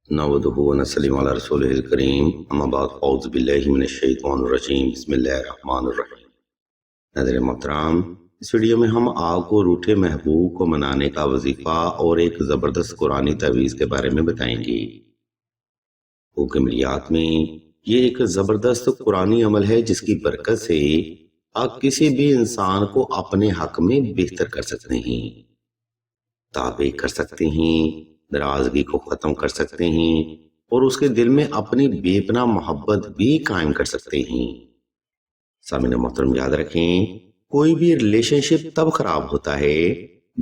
नहमदुहु व नसल्ली अला रसूलिहिल करीम अम्मा बाद औज़ु बिल्लाहि मिनश शैतानिर रजीम बिस्मिल्लाहिर रहमानिर रहीम। नाज़रीन मोहतरम, इस वीडियो में हम आपको रूठे महबूब को मनाने का वजीफा और एक ज़बरदस्त कुरानी तवीज़ के बारे में बताएंगे। हुक्मियात में ये एक ज़बरदस्त कुरानी अमल है जिसकी बरकत से आप किसी भी इंसान को अपने हक में बेहतर कर सकते हैं, ताबे कर सकते हैं, नाराजगी को खत्म कर सकते हैं और उसके दिल में अपनी बेपनाह मोहब्बत भी कायम कर सकते हैं। सामीन मोहतरम, याद रखें, कोई भी रिलेशनशिप तब खराब होता है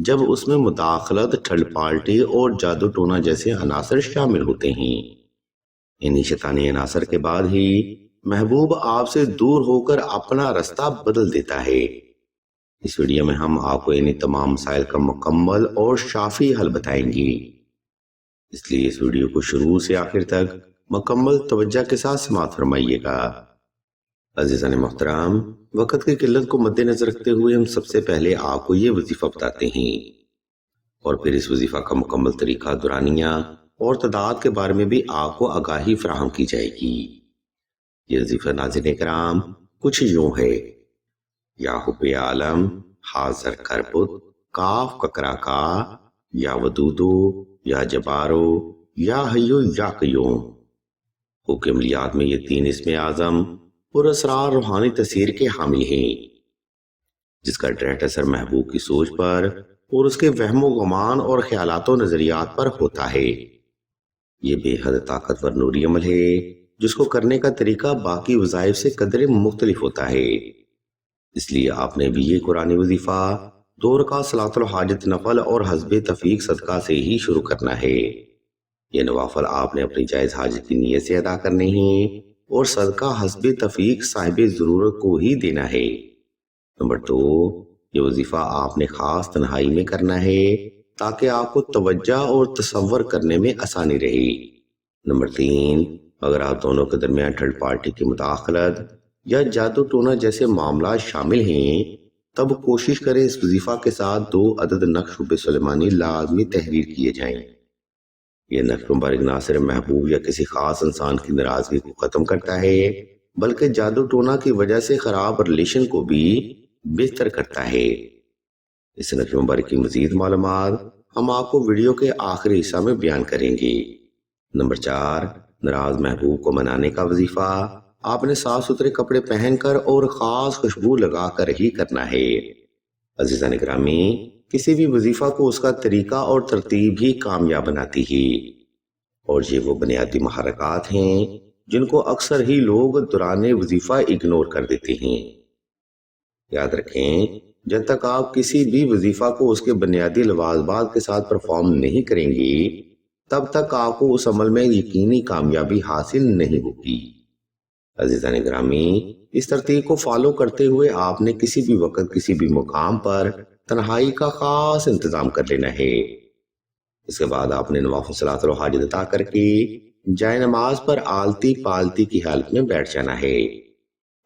जब उसमें मुदाखलत, ठंड पाल्टी और जादू टोना जैसे अनासर शामिल होते हैं। इन्हीं शैतानी अनासर के बाद ही महबूब आपसे दूर होकर अपना रास्ता बदल देता है। इस वीडियो में हम आपको इन्हीं तमाम मसाइल का मुकम्मल और शाफी हल बताएंगे, इसलिए इस वीडियो को शुरू से आखिर तक मुकम्मल तवज्जो के साथ समाअत फरमाइएगा। अज़ीज़ान मोहतरम, वक़्त की किल्लत को मद्देनजर रखते हुए हम सबसे पहले आपको ये वजीफा बताते हैं और फिर इस वजीफा का मुकम्मल तरीका, दुरानिया और तदाद के बारे में भी आपको आगाही फराहम की जाएगी। ये वजीफा नाज़रीन किराम कुछ यूं है: या हुब्बे आलम, हाज़र करबुत, काफ ककरा का, या वदूदो, या जबारो, या हय्यो या कय्यूम। हुक्मियात में ये तीन इसमें आज़म पुरअसरार रूहानी तसीर के हामिल हैं, जिसका डायरेक्ट असर महबूब की सोच पर और उसके वहमो गुमान और ख्यालात और नजरियात पर होता है। ये बेहद ताकतवर नूरी अमल है जिसको करने का तरीका बाकी वज़ाइफ से कदरे मुख्तलिफ होता है। इसलिए आपने भी ये कुरानी वजीफा 2 रकात सलातुल हाजत नफल और हस्बे तफीक सदका से ही शुरू करना है। ये नवाफल आपने अपनी जायज हाजत की नीयत से अदा करने हैं और सदका हस्बे तफीक साहिब जरूरत को ही देना है। नंबर 2, ये वजीफा आपने खास तन्हाई में करना है ताकि आपको तवज्जो और तसव्वुर करने में आसानी रहे। नंबर 3, अगर आप दोनों के दरमियान थर्ड पार्टी की मुदाखलत या जादू टोना जैसे मामला शामिल हैं, तब कोशिश करें इस वजीफा के साथ 2 अदद नक्श हुब्बे सुलेमानी लाजमी तहरीर किए जाएं। यह नक्श मुबारक ना सिर्फ महबूब या किसी खास इंसान की नाराजगी को खत्म करता है बल्कि जादू टोना की वजह से खराब रिलेशन को भी बेहतर करता है। इस नक्श मुबारक की मजीद मालूमात हम आपको वीडियो के आखिरी हिस्सा में बयान करेंगे। नंबर 4, नाराज महबूब को मनाने का वजीफा आपने साफ सुथरे कपड़े पहनकर और खास खुशबू लगाकर ही करना है। अज़ीज़ान गिरामी, किसी भी वजीफा को उसका तरीका और तरतीब ही कामयाब बनाती है और ये वो बुनियादी महारकात हैं जिनको अक्सर ही लोग दौरान वजीफा इग्नोर कर देते हैं। याद रखें, जब तक आप किसी भी वजीफा को उसके बुनियादी लवाजमात के साथ परफॉर्म नहीं करेंगे तब तक आपको उस अमल में यकीनी कामयाबी हासिल नहीं होगी। अज़ीज़ान गिरामी, इस तरतीब को फॉलो करते हुए आपने किसी भी वक्त किसी भी मुकाम पर तन्हाई का खास इंतजाम कर लेना है। इसके बाद आपने नवाफिल सलातुल हाजत अता करके जाए नमाज पर आलती पालती की हालत में बैठ जाना है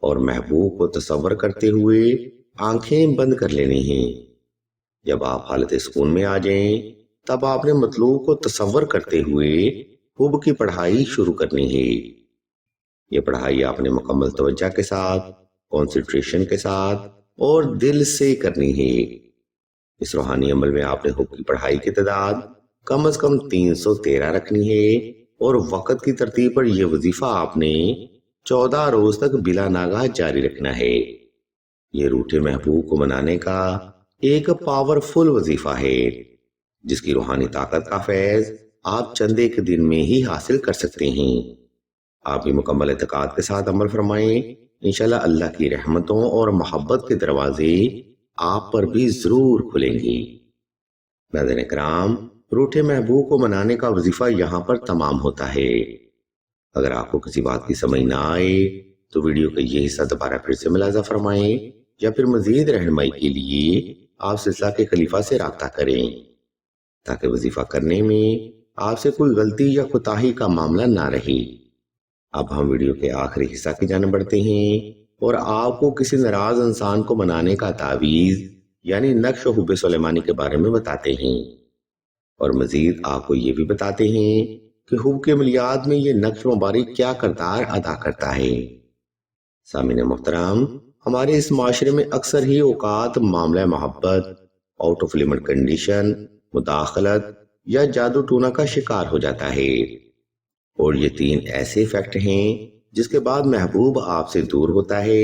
और महबूब को तसव्वुर करते हुए आंखें बंद कर लेनी हैं। जब आप हालत सुकून में आ जाएं, तब आपने मतलूब को तसव्वुर करते हुए हुब की पढ़ाई शुरू करनी है। ये पढ़ाई आपने मुकम्मल तवज्जो के साथ, कॉन्सेंट्रेशन के साथ और दिल से करनी है। इस रूहानी अमल में आपने हुब की पढ़ाई की तादाद कम से कम 313 रखनी है और वक़्त की तरतीब पर यह वजीफा आपने 14 रोज तक बिला नागा जारी रखना है। ये रूठे महबूब को मनाने का एक पावरफुल वजीफा है जिसकी रूहानी ताकत का फैज आप चंद एक दिन में ही हासिल कर सकते हैं। आप भी मुकम्मल एतकाद के साथ अमल फरमाएं, इंशाल्लाह अल्लाह की रहमतों और मोहब्बत के दरवाजे आप पर भी जरूर खुलेंगी। नाज़रीन किराम, रूठे महबूब को मनाने का वजीफा यहाँ पर तमाम होता है। अगर आपको किसी बात की समझ ना आए तो वीडियो का ये हिस्सा दोबारा फिर से मुलाज़ा फरमाएं या फिर मजीद रहनुमाई के लिए आप सिलसिला के खलीफा से राब्ता करें ताकि वजीफा करने में आपसे कोई गलती या कोताही का मामला ना रहे। अब हम वीडियो के आखिरी हिस्सा की जाने बढ़ते हैं और आपको किसी नाराज इंसान को मनाने का तावीज़ यानी नक्श हुब्बे सुलेमानी के बारे में बताते हैं और मजीद आपको ये भी बताते हैं کہ حب کے عملیات میں یہ نقش مبارک کیا کردار ادا کرتا ہے۔ سامعین محترم، ہمارے اس معاشرے میں اکثر ہی اوقات معاملہ محبت، آؤٹ آف لمٹ کنڈیشن، مداخلت یا جادو ٹونا کا شکار ہو جاتا ہے، اور یہ 3 ایسے فیکٹ ہیں جس کے بعد محبوب آپ سے دور ہوتا ہے،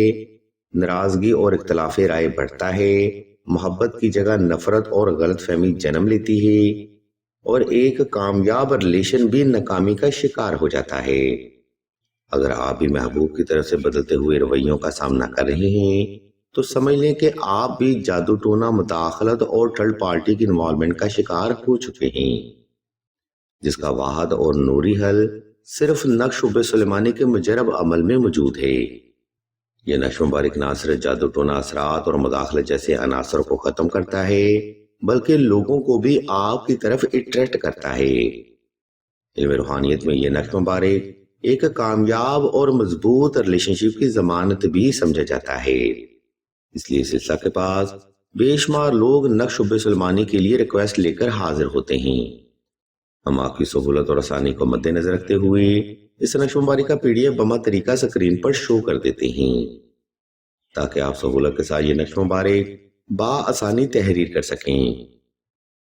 ناراضگی اور اختلاف رائے بڑھتا ہے، محبت کی جگہ نفرت اور غلط فہمی جنم لیتی ہے، اور ایک کامیاب ریلیشن بھی ناکامی کا شکار ہو جاتا ہے۔ اگر آپ بھی محبوب کی طرف سے بدلتے ہوئے رویوں کا سامنا کر رہے ہیں تو سمجھ لیں کہ آپ بھی جادو ٹونا، مداخلت اور تھرڈ پارٹی کی انوالومنٹ کا شکار ہو چکے ہیں، جس کا واحد اور نوری حل صرف نقش حب سلیمانی کے مجرب عمل میں موجود ہے۔ یہ نقش مبارک نہ صرف جادو ٹونا اثرات اور مداخلت جیسے عناصر کو ختم کرتا ہے بلکہ لوگوں کو بھی آپ کی طرف اٹریکٹ کرتا ہے۔ علم روحانیت میں یہ نقش مبارک ایک کامیاب اور مضبوط ریلیشن شپ کی ضمانت بھی سمجھا جاتا ہے۔ اس لیے سلسلہ کے پاس بے شمار لوگ نقش حب سلیمانی کے لیے ریکویسٹ لے کر حاضر ہوتے ہیں۔ ہم آپ کی سہولت اور آسانی کو مد نظر رکھتے ہوئے اس نقش مبارک کا PDF بما طریقہ سکرین پر شو کر دیتے ہیں تاکہ آپ سہولت کے ساتھ یہ نقش مبارک بآسانی تحریر کر سکیں۔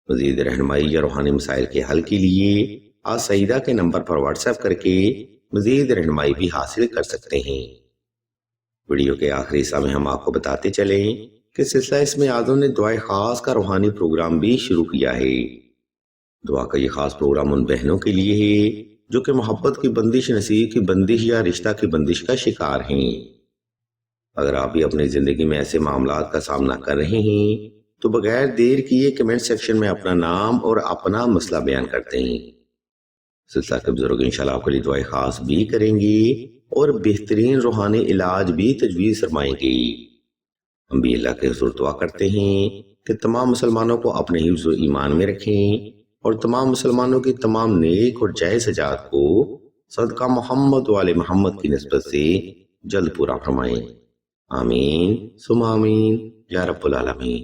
مزید رہنمائی یا روحانی مسائل کے حل کے لیے آج سعیدہ کے نمبر پر واٹس ایپ کر کے مزید رہنمائی بھی حاصل کر سکتے ہیں۔ ویڈیو کے آخری حصہ میں ہم آپ کو بتاتے چلیں کہ سلسلہ اسم اعظم نے دعائے خاص کا روحانی پروگرام بھی شروع کیا ہے۔ دعا کا یہ خاص پروگرام ان بہنوں کے لیے ہے جو کہ محبت کی بندش، نصیب کی بندش یا رشتہ کی بندش کا شکار ہیں۔ اگر آپ بھی اپنی زندگی میں ایسے معاملات کا سامنا کر رہے ہیں تو بغیر دیر کیے کمنٹ سیکشن میں اپنا نام اور اپنا مسئلہ بیان کرتے ہیں۔ سلسلہ کے بزرگ انشاءاللہ آپ کے لیے دعائے خاص بھی کریں گے اور بہترین روحانی علاج بھی تجویز فرمائیں گے۔ ہم بھی اللہ کے حضور دعا کرتے ہیں کہ تمام مسلمانوں کو اپنے حفظ و ایمان میں رکھیں اور تمام مسلمانوں کی تمام نیک اور جائز حاجات کو صدقہ محمد و آل محمد کی نسبت سے جلد پورا فرمائیں۔ آمین ثم آمین یا رب العالمین۔